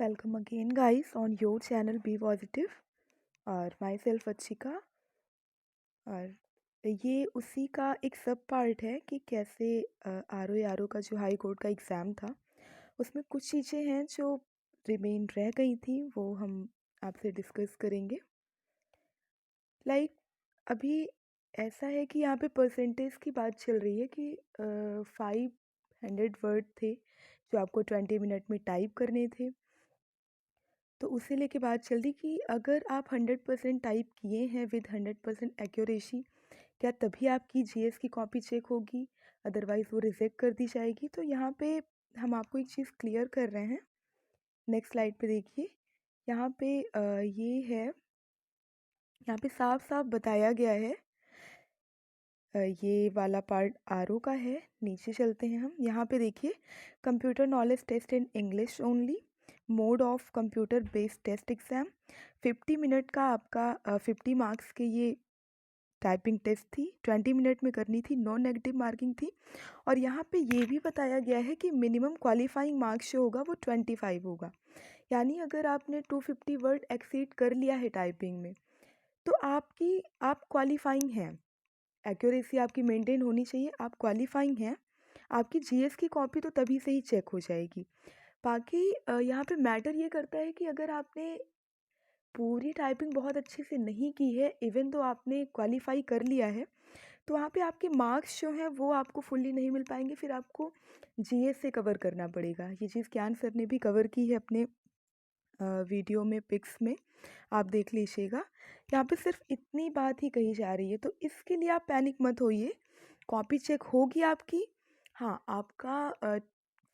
Welcome again, guys, on your channel Be Positive और my self अच्छिका। और ये उसी का एक सब पार्ट है कि कैसे आर ओ का जो हाई कोर्ट का एग्ज़ाम था उसमें कुछ चीज़ें हैं जो रिमेन रह गई थी, वो हम आपसे डिस्कस करेंगे। अभी ऐसा है कि यहाँ पे परसेंटेज की बात चल रही है कि 500 वर्ड थे जो आपको 20 मिनट में टाइप करने थे। तो उसे लेके बात चल रही कि अगर आप 100% टाइप किए हैं विद 100% एक्यूरेसी, क्या तभी आपकी जीएस की कॉपी चेक होगी, अदरवाइज़ वो रिजेक्ट कर दी जाएगी। तो यहाँ पे हम आपको एक चीज़ क्लियर कर रहे हैं। नेक्स्ट स्लाइड पे देखिए, यहाँ पे ये है, यहाँ पे साफ साफ बताया गया है। ये वाला पार्ट आरओ का है। नीचे चलते हैं हम, यहाँ पे देखिए, computer knowledge test in English only, mode of computer based test exam. 50 minute का आपका 50 मार्क्स के ये टाइपिंग टेस्ट थी, 20 मिनट में करनी थी, नो नेगेटिव मार्किंग थी। और यहाँ पे ये भी बताया गया है कि मिनिमम क्वालिफाइंग मार्क्स जो होगा वो 25 होगा। यानी अगर आपने 250 वर्ड एक्सीड कर लिया है टाइपिंग में, तो आप क्वालिफाइंग हैं, एक्यूरेसी आपकी मेंटेन होनी चाहिए, आप क्वालिफाइंग हैं, आपकी जीएस की कॉपी तो तभी से ही चेक हो जाएगी। बाकी यहाँ पे मैटर ये करता है कि अगर आपने पूरी टाइपिंग बहुत अच्छे से नहीं की है, इवन तो आपने क्वालिफाई कर लिया है, तो वहाँ पे आपके मार्क्स जो हैं वो आपको फुल्ली नहीं मिल पाएंगे, फिर आपको जीएस से कवर करना पड़ेगा। ये चीज़ ज्ञान सर ने भी कवर की है अपने वीडियो में, पिक्स में, आप देख लीजिएगा। यहाँ पे सिर्फ इतनी बात ही कही जा रही है, तो इसके लिए आप पैनिक मत होइए, कॉपी चेक होगी आपकी। हाँ, आपका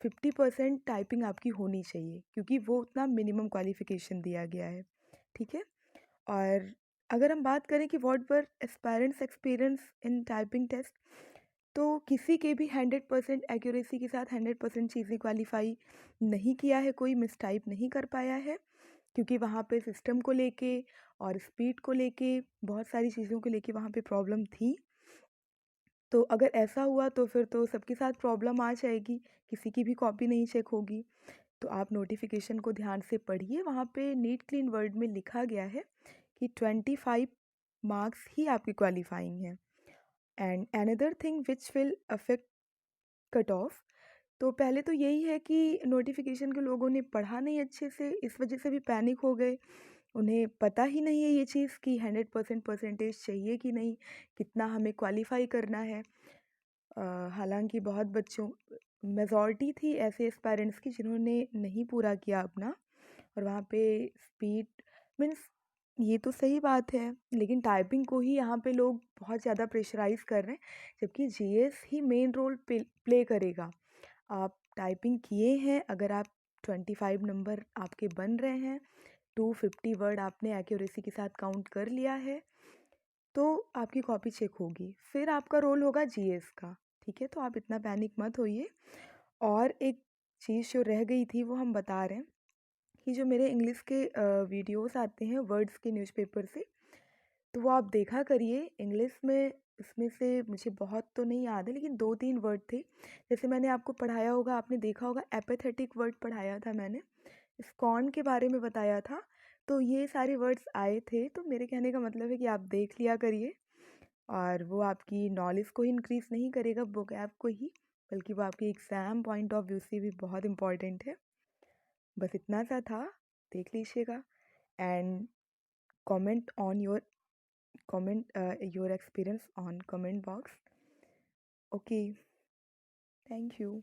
50% टाइपिंग आपकी होनी चाहिए, क्योंकि वो उतना मिनिमम क्वालिफिकेशन दिया गया है, ठीक है। और अगर हम बात करें कि what were aspirants experience in typing test, तो किसी के भी 100% एक्यूरेसी के साथ 100% चीज़ें क्वालिफाई नहीं किया है, कोई मिसटाइप नहीं कर पाया है, क्योंकि वहाँ पे सिस्टम को लेके और स्पीड को लेके बहुत सारी चीज़ों को लेके वहाँ पे प्रॉब्लम थी। तो अगर ऐसा हुआ तो फिर तो सबके साथ प्रॉब्लम आ जाएगी, किसी की भी कॉपी नहीं चेक होगी। तो आप नोटिफिकेशन को ध्यान से पढ़िए, वहाँ पे नीट क्लीन वर्ड में लिखा गया है कि 25 मार्क्स ही आपकी क्वालिफाइंग है। And another thing which will affect cut off, तो पहले तो यही है कि नोटिफिकेशन के लोगों ने पढ़ा नहीं अच्छे से, इस वजह से भी पैनिक हो गए। उन्हें पता ही नहीं है ये चीज़ कि 100% परसेंटेज चाहिए कि नहीं, कितना हमें क्वालिफाई करना है। हालांकि बहुत बच्चों, मेजॉरिटी थी ऐसे पेरेंट्स की जिन्होंने नहीं पूरा किया अपना, और वहाँ पे स्पीड मीन्स, ये तो सही बात है, लेकिन टाइपिंग को ही यहाँ पे लोग बहुत ज़्यादा प्रेशराइज कर रहे हैं, जबकि जीएस ही मेन रोल प्ले करेगा। आप टाइपिंग किए हैं, अगर आप 25 नंबर आपके बन रहे हैं, 250 वर्ड आपने एक्यूरेसी के साथ काउंट कर लिया है, तो आपकी कॉपी चेक होगी, फिर आपका रोल होगा जीएस का, ठीक है। तो आप इतना पैनिक मत होइए। और एक चीज़ जो रह गई थी वो हम बता रहे हैं कि जो मेरे इंग्लिश के वीडियोस आते हैं वर्ड्स के न्यूज़पेपर से, तो वो आप देखा करिए इंग्लिश में। इसमें से मुझे बहुत तो नहीं याद है, लेकिन 2-3 वर्ड थे, जैसे मैंने आपको पढ़ाया होगा, आपने देखा होगा, एपेथेटिक वर्ड पढ़ाया था मैंने, स्कॉन के बारे में बताया था, तो ये सारे वर्ड्स आए थे। तो मेरे कहने का मतलब है कि आप देख लिया करिए, और वो आपकी नॉलेज को ही इंक्रीज़ नहीं करेगा, वोकैब को ही, बल्कि वो आपके एग्ज़ाम पॉइंट ऑफ व्यू से भी बहुत इम्पॉर्टेंट है। बस इतना सा था, देख लीजिएगा। And comment on your comment your experience on comment box. Okay, thank you.